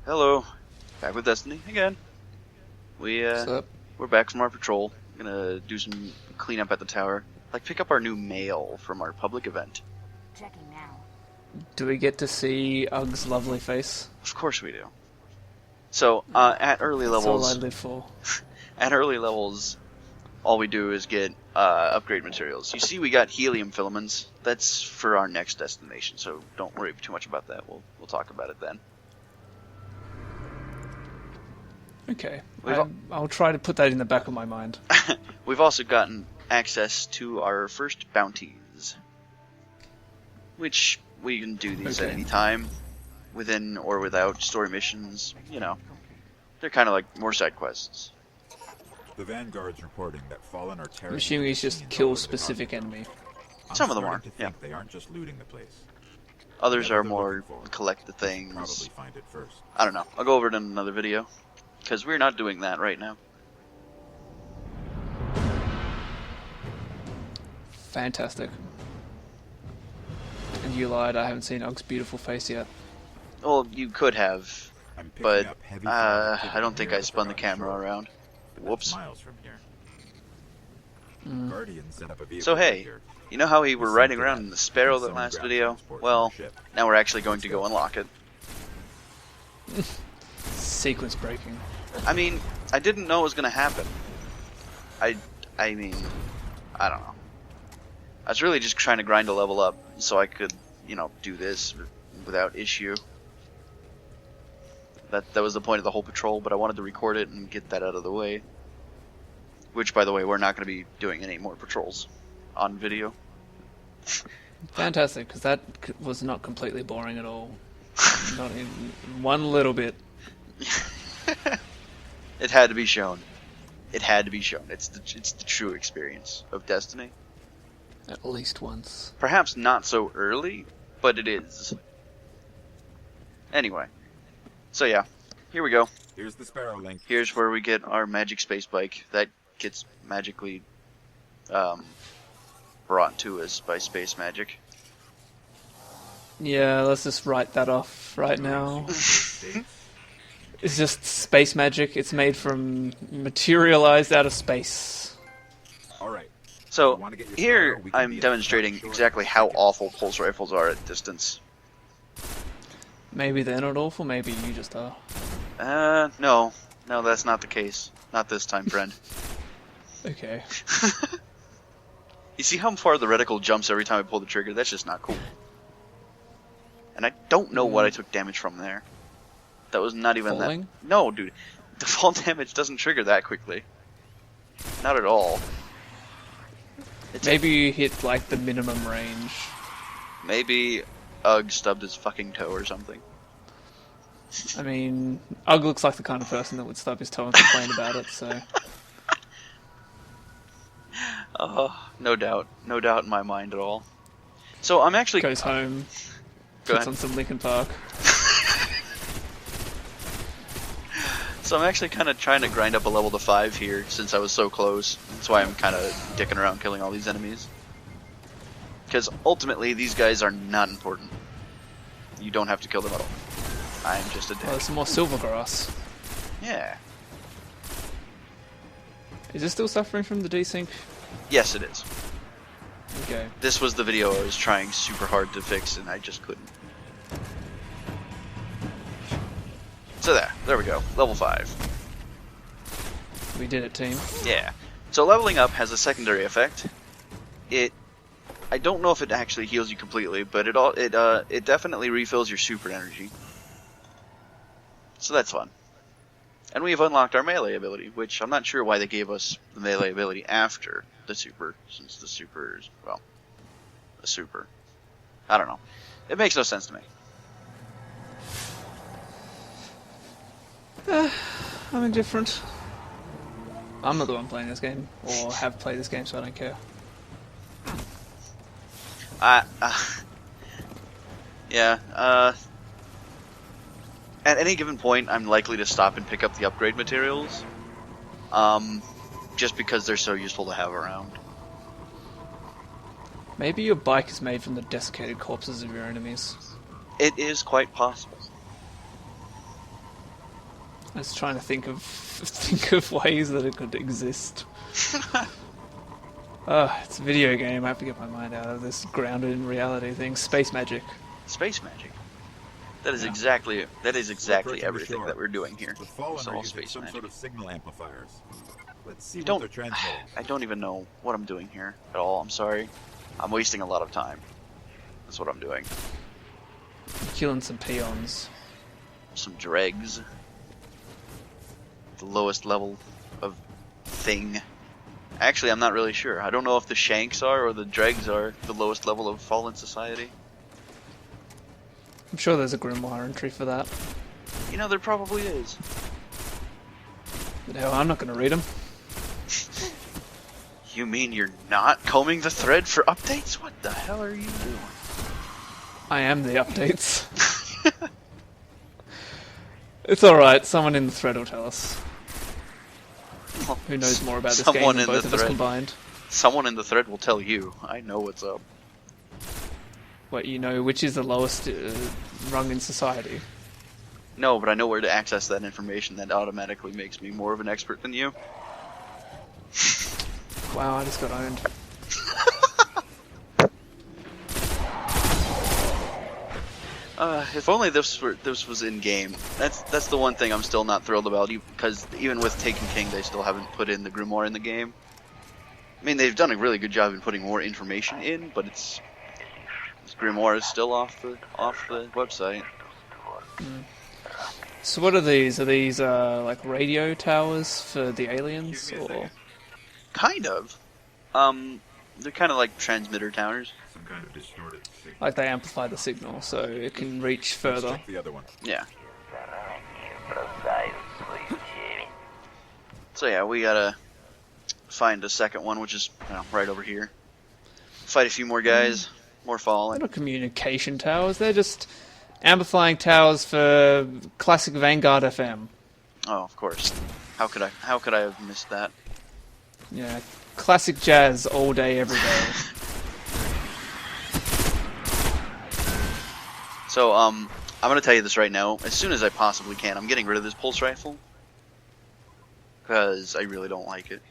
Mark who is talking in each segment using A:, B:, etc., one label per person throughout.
A: Hello, back with Destiny again.
B: What's up?
A: We're back from our patrol. Gonna do some cleanup at the tower, like pick up our new mail from our public event.
C: Checking now.
B: Do we get to see Ug's lovely face?
A: Of course we do. So at early
B: That's all I
A: levels,
B: live for.
A: all we do is get upgrade materials. You see, we got helium filaments. That's for our next destination, so don't worry too much about that. We'll talk about it then.
B: Okay,
A: We've
B: I'll try to put that in the back of my mind.
A: We've also gotten access to our first bounties, which we can do these at any time, within or without story missions. You know, they're kind of like more side quests.
D: The Vanguard's reporting that Fallen are
B: I'm assuming he's just kill specific enemy.
A: Some of them are, yeah.
D: They aren't just looting the place.
A: Others are more collect the things.
D: Probably find it first.
A: I don't know. I'll go over it in another video, because we're not doing that right now.
B: Fantastic. And you lied, I haven't seen Ug's beautiful face yet.
A: Well, you could have,
D: I'm picking
A: but
D: up heavy
A: I don't think
D: here
A: I
D: at
A: spun the
D: ground
A: camera
D: shore.
A: around.
D: But that's
A: Whoops.
D: miles from here. Guardians set up a vehicle
A: So hey,
D: here.
A: you know how we were riding around in the Sparrow that last video? Well, now we're actually going to go unlock it.
B: Sequence breaking.
A: I mean, I didn't know it was going to happen. I mean, I don't know. I was really just trying to grind a level up so I could, you know, do this without issue. That was the point of the whole patrol, but I wanted to record it and get that out of the way. Which, by the way, we're not going to be doing any more patrols on video.
B: Fantastic, because that was not completely boring at all. Not in one little bit.
A: It had to be shown. It had to be shown. It's the true experience of Destiny.
B: At least once.
A: Perhaps not so early, but it is. Anyway. So yeah, here we go.
D: Here's the Sparrow link.
A: Here's where we get our magic space bike that gets magically brought to us by space magic.
B: Yeah, let's just write that off right now. It's just space magic. It's made from materialized out of space.
D: All right.
A: So
D: Want to get your
A: here
D: Sparrow? We can
A: I'm
D: be at
A: demonstrating
D: shore.
A: exactly how awful pulse rifles are at distance.
B: Maybe they're not awful, maybe you just are.
A: No, that's not the case. Not this time, friend.
B: Okay.
A: You see how far the reticle jumps every time I pull the trigger? That's just not cool. And I don't know what I took damage from there. That was not even
B: Falling?
A: that. No, dude. The fall damage doesn't trigger that quickly. Not at all.
B: Maybe you hit like the minimum range.
A: Maybe Ugg stubbed his fucking toe or something.
B: I mean, Ugg looks like the kind of person that would stub his toe and complain about it, so...
A: No doubt. No doubt in my mind at all. So I'm actually...
B: Goes home,
A: Go
B: puts
A: ahead.
B: on some Linkin Park.
A: So I'm actually kind of trying to grind up a level to 5 here, since I was so close. That's why I'm kind of dicking around killing all these enemies. Because ultimately, these guys are not important. You don't have to kill them at all. I'm just a dick.
B: Oh, there's some more silver grass.
A: Yeah.
B: Is it still suffering from the desync?
A: Yes, it is.
B: Okay.
A: This was the video I was trying super hard to fix, and I just couldn't. So there we go. Level 5.
B: We did it, team.
A: Yeah. So leveling up has a secondary effect. I don't know if it actually heals you completely, but it definitely refills your super energy. So that's fun. And we've unlocked our melee ability, which I'm not sure why they gave us the melee ability after the super, since the super is, well, a super. I don't know. It makes no sense to me.
B: I'm indifferent. I'm not the one playing this game, or have played this game, so I don't care.
A: Yeah, at any given point, I'm likely to stop and pick up the upgrade materials. Just because they're so useful to have around.
B: Maybe your bike is made from the desiccated corpses of your enemies.
A: It is quite possible.
B: I was trying to think of ways that it could exist. It's a video game. I have to get my mind out of this grounded in reality thing. Space magic.
A: Space magic. That is
B: Yeah.
A: exactly
D: Approaching the
A: everything
D: shore.
A: that we're doing here.
D: The Fallen
A: It's
D: are
A: all
D: using
A: space
D: some
A: magic.
D: sort of signal amplifiers. Let's see
A: Don't-
D: what they're transmitting.
A: I don't even know what I'm doing here at all. I'm sorry. I'm wasting a lot of time. That's what I'm doing.
B: Killing some peons.
A: Some dregs. The lowest level of thing. Actually, I'm not really sure. I don't know if the shanks are or the dregs are the lowest level of fallen society.
B: I'm sure there's a grimoire entry for that.
A: You know, there probably is.
B: But hell, I'm not going to read them.
A: You mean you're not combing the thread for updates? What the hell are you doing?
B: I am the updates. It's alright, someone in the thread will tell us. Who knows more about this game
A: Someone
B: than
A: in the
B: both of us
A: thread.
B: combined.
A: Someone in the thread will tell you. I know what's up.
B: What, you know which is the lowest rung in society?
A: No, but I know where to access that information. That automatically makes me more of an expert than you.
B: Wow, I just got owned.
A: If only this was in game. That's the one thing I'm still not thrilled about. Because even with Taken King, they still haven't put in the grimoire in the game. I mean, they've done a really good job in putting more information in, but this grimoire is still off the website.
B: So what are these? Are these like radio towers for the aliens, or
A: Kind of. They're kind of like transmitter towers.
D: Some kind of distorted signal.
B: like they amplify the signal so it can reach further?
D: Check the other one.
A: Yeah. So yeah, we gotta find a second one, which is right over here. Fight a few more guys, more
B: They're
A: fallen.
B: not communication towers. They're just amplifying towers for classic Vanguard FM.
A: Oh, of course. How could I have missed that?
B: Yeah, classic jazz all day, every day.
A: So I'm gonna tell you this right now. As soon as I possibly can, I'm getting rid of this pulse rifle because I really don't like it.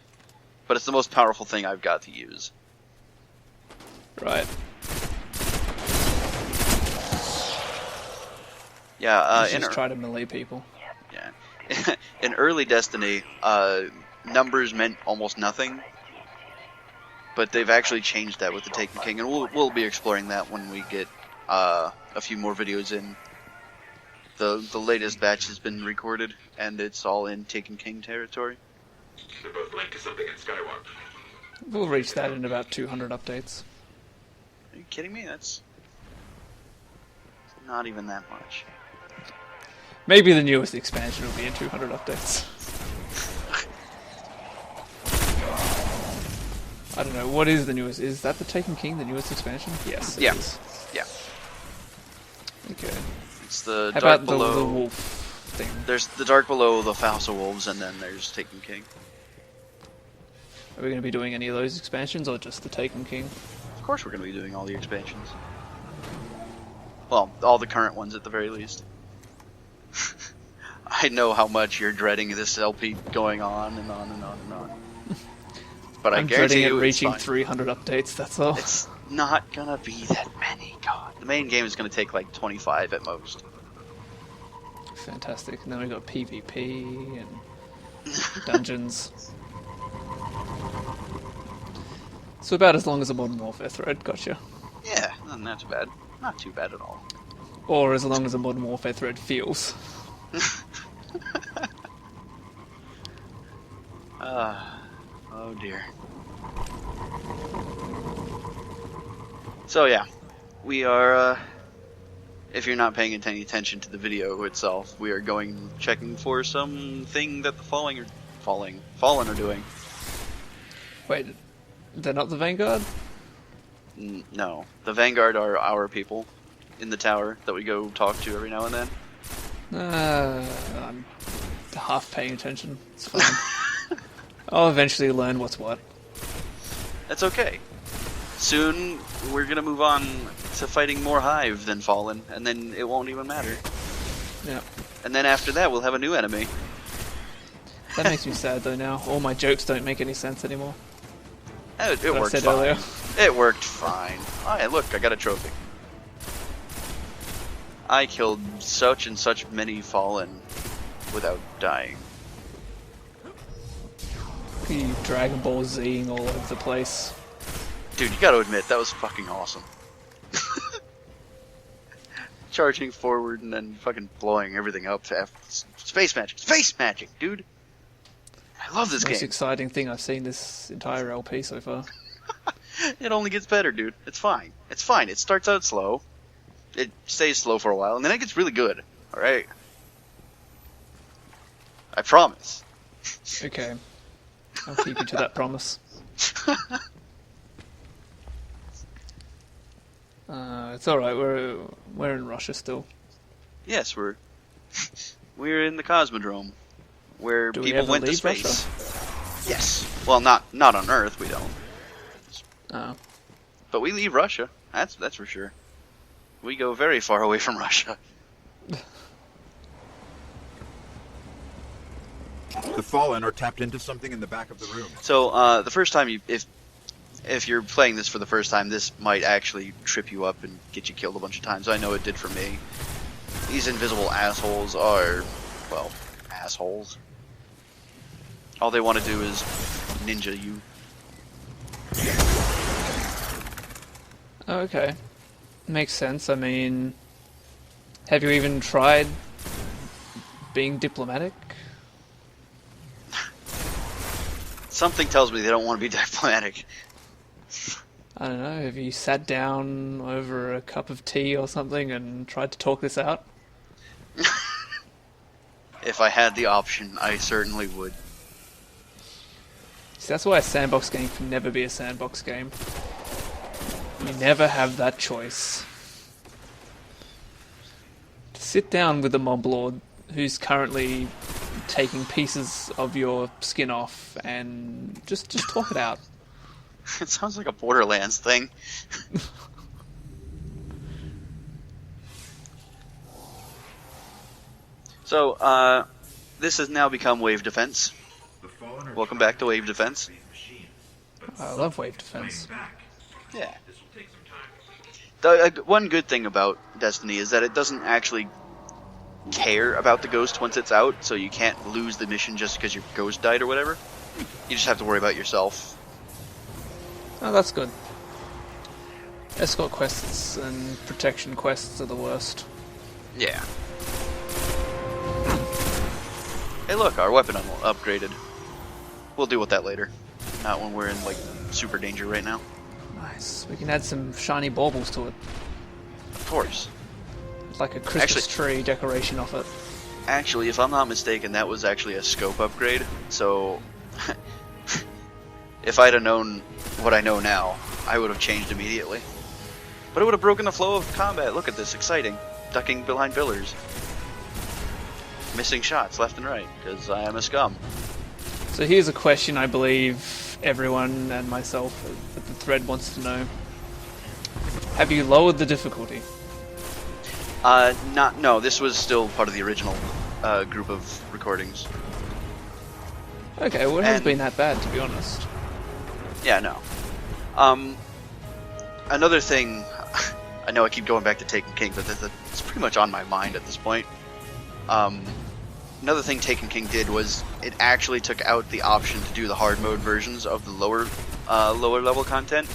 A: But it's the most powerful thing I've got to use.
B: Right.
A: Yeah.
B: Let's just try to melee people.
A: Yeah. In early Destiny, numbers meant almost nothing. But they've actually changed that with the Taken King, and we'll be exploring that when we get a few more videos in. The latest batch has been recorded, and it's all in Taken King territory.
C: They're both linked to something in Skywalk.
B: We'll reach that in about 200 updates.
A: Are you kidding me? That's not even that much.
B: Maybe the newest expansion will be in 200 updates. I don't know, what is the newest? Is that the Taken King, the newest expansion? Yes, it
A: Yeah.
B: is.
A: Yeah.
B: Okay.
A: It's the
B: How
A: Dark
B: about
A: Below.
B: the wolf thing?
A: There's the Dark Below, the Fausta Wolves, and then there's Taken King.
B: Are we going to be doing any of those expansions, or just the Taken King?
A: Of course we're going to be doing all the expansions. Well, all the current ones at the very least. I know how much you're dreading this LP going on and on and on and on. But I
B: I'm
A: guarantee
B: dreading it
A: you it's
B: reaching
A: fine.
B: 300 updates, that's all.
A: It's not gonna be that many. God, the main game is gonna take like 25 at most.
B: Fantastic. And then we've got PvP and dungeons. So about as long as a Modern Warfare thread, gotcha.
A: Yeah, not too bad. Not too bad at all.
B: Or as long as a Modern Warfare thread feels.
A: Oh dear. So yeah, we are, if you're not paying any attention to the video itself, we are checking for something that the Fallen are doing.
B: Wait, they're not the Vanguard?
A: No, the Vanguard are our people in the tower that we go talk to every now and then.
B: I'm half paying attention. It's fine. I'll eventually learn what's what.
A: That's okay. Soon we're gonna move on to fighting more Hive than Fallen, and then it won't even matter.
B: Yeah.
A: And then after that we'll have a new enemy.
B: That makes me sad though now. All my jokes don't make any sense anymore.
A: It
B: What I
A: worked
B: said
A: fine.
B: earlier.
A: It worked fine. Oh, yeah, look, I got a trophy. I killed such and such many fallen without dying.
B: You Dragon Ball Zing all over the place.
A: Dude, you gotta admit, that was fucking awesome. Charging forward and then fucking blowing everything up. Space magic. Space magic, dude! I love this
B: Most
A: game.
B: exciting thing I've seen this entire LP so far.
A: It only gets better, dude. It's fine. It's fine. It starts out slow. It stays slow for a while, and then it gets really good. Alright? I promise.
B: Okay. I'll keep you to that promise. It's alright, we're in Russia still.
A: Yes, we're in the Cosmodrome, where
B: Do we
A: people
B: ever
A: went to
B: leave
A: space.
B: Russia?
A: Yes. Well, not on Earth, we don't.
B: Oh.
A: But we leave Russia. That's for sure. We go very far away from Russia.
D: The Fallen are tapped into something in the back of the room.
A: So the first time if you're playing this for the first time, this might actually trip you up and get you killed a bunch of times. I know it did for me. These invisible assholes are, well, assholes. All they want to do is ninja you.
B: Okay. Makes sense. I mean, have you even tried being diplomatic?
A: Something tells me they don't want to be diplomatic.
B: I don't know, have you sat down over a cup of tea or something and tried to talk this out?
A: If I had the option, I certainly would.
B: See, that's why a sandbox game can never be a sandbox game. You never have that choice. To sit down with a mob lord who's currently taking pieces of your skin off and just talk it out.
A: It sounds like a Borderlands thing. So, this has now become Wave Defense.
D: The Fallen are
A: Welcome back to Wave Defense.
D: these machines, but
B: I love wave defense.
D: back.
A: Yeah.
C: This will take some time.
A: One good thing about Destiny is that it doesn't actually care about the ghost once it's out, so you can't lose the mission just because your ghost died or whatever. You just have to worry about yourself.
B: Oh, that's good. Escort quests and protection quests are the worst.
A: Yeah. Hey look, our weapon upgraded. We'll deal with that later. Not when we're in, like, super danger right now.
B: Nice. We can add some shiny baubles to it.
A: Of course.
B: It's like a Christmas tree decoration off it.
A: Actually, if I'm not mistaken, that was actually a scope upgrade, so... if I'd have known what I know now, I would have changed immediately. But it would have broken the flow of combat. Look at this, exciting. Ducking behind pillars. Missing shots left and right, because I am a scum.
B: So here's a question I believe everyone and myself at the thread wants to know. Have you lowered the difficulty?
A: No, this was still part of the original group of recordings.
B: Okay, well it hasn't
A: And-
B: been that bad, to be honest.
A: Yeah, no. Another thing, I know I keep going back to Taken King, but it's pretty much on my mind at this point. Another thing Taken King did was it actually took out the option to do the hard mode versions of the lower level content.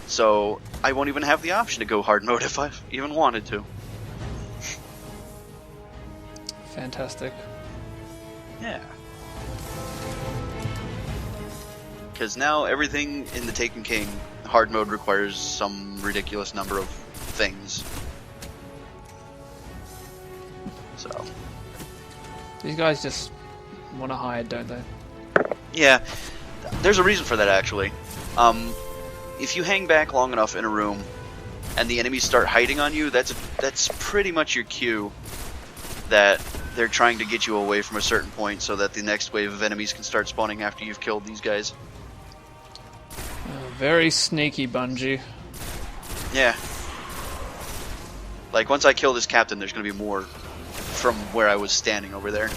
A: So I won't even have the option to go hard mode if I even wanted to.
B: Fantastic.
A: Yeah. Because now everything in the Taken King hard mode requires some ridiculous number of things. So,
B: These guys just want to hide, don't they?
A: yeah, there's a reason for that actually. If you hang back long enough in a room and the enemies start hiding on you, that's pretty much your cue that they're trying to get you away from a certain point so that the next wave of enemies can start spawning after you've killed these guys.
B: Very sneaky, Bungie.
A: Yeah. Like, once I kill this captain, there's going to be more from where I was standing over there.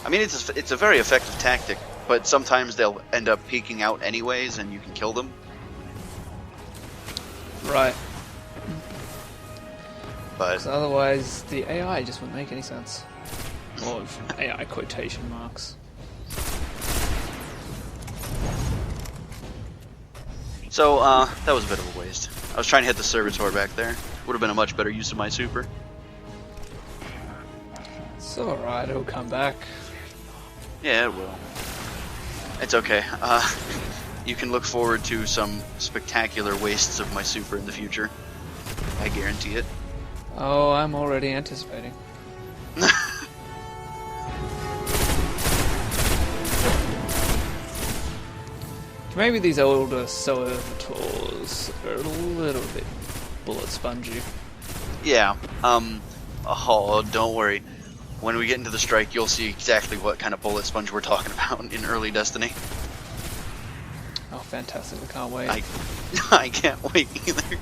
A: I mean, it's a very effective tactic, but sometimes they'll end up peeking out anyways, and you can kill them.
B: Right.
A: But
B: 'Cause otherwise, the AI just wouldn't make any sense. Or AI quotation marks.
A: so that was a bit of a waste. I was trying to hit the servitor back there. Would have been a much better use of my super.
B: It's alright, it'll come back.
A: Yeah, it will. It's okay. You can look forward to some spectacular wastes of my super in the future. I guarantee it.
B: Oh, I'm already anticipating. Maybe these older servitors are a little bit bullet spongy.
A: Yeah. Oh, don't worry. When we get into the strike, you'll see exactly what kind of bullet sponge we're talking about in early Destiny.
B: Oh, fantastic! I can't wait.
A: I can't wait either.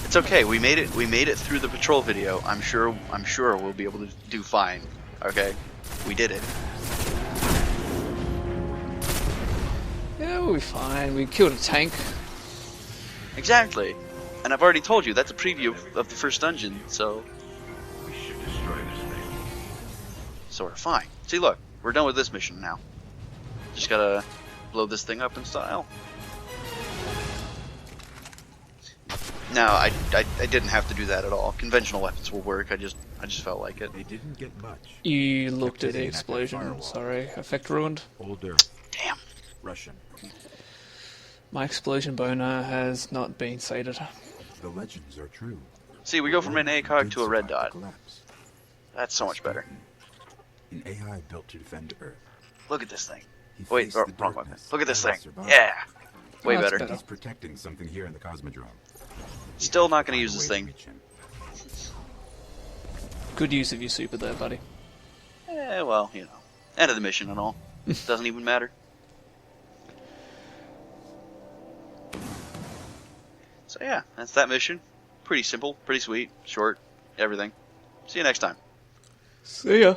A: It's okay. We made it. We made it through the patrol video. I'm sure we'll be able to do fine. Okay, we did it.
B: Yeah, we'll be fine. We killed a tank.
A: Exactly. And I've already told you that's a preview of the first dungeon. So
D: We should destroy this thing.
A: we're fine. See, look, we're done with this mission now. Just gotta blow this thing up in style. No, I didn't have to do that at all. Conventional weapons will work. I just felt like it.
D: They didn't get much.
B: You looked at the
D: hitting at that
B: explosion.
D: firewall.
B: Sorry, effect ruined.
D: Older.
A: Damn.
D: Russian.
B: My explosion boner has not been sated.
D: The legends are true.
A: See, we go from an ACOG to a red dot.
D: Collapse.
A: That's so much better.
D: An AI built to defend Earth.
A: Look at this thing.
D: He
A: Wait,
D: faced
A: oh,
D: the
A: wrong one.
D: darkness
A: Look at this
D: and
A: thing.
D: survived.
A: Yeah. Way
B: That's
A: better.
B: better.
D: He's protecting something here in the Cosmodrome.
A: Still not going to use
D: Find a
A: this
D: way to
A: thing.
D: reach him.
B: Good use of your super there, buddy.
A: Well, you know. End of the mission and all. Doesn't even matter. So yeah, that's that mission. Pretty simple, pretty sweet, short, everything. See you next time.
B: See ya.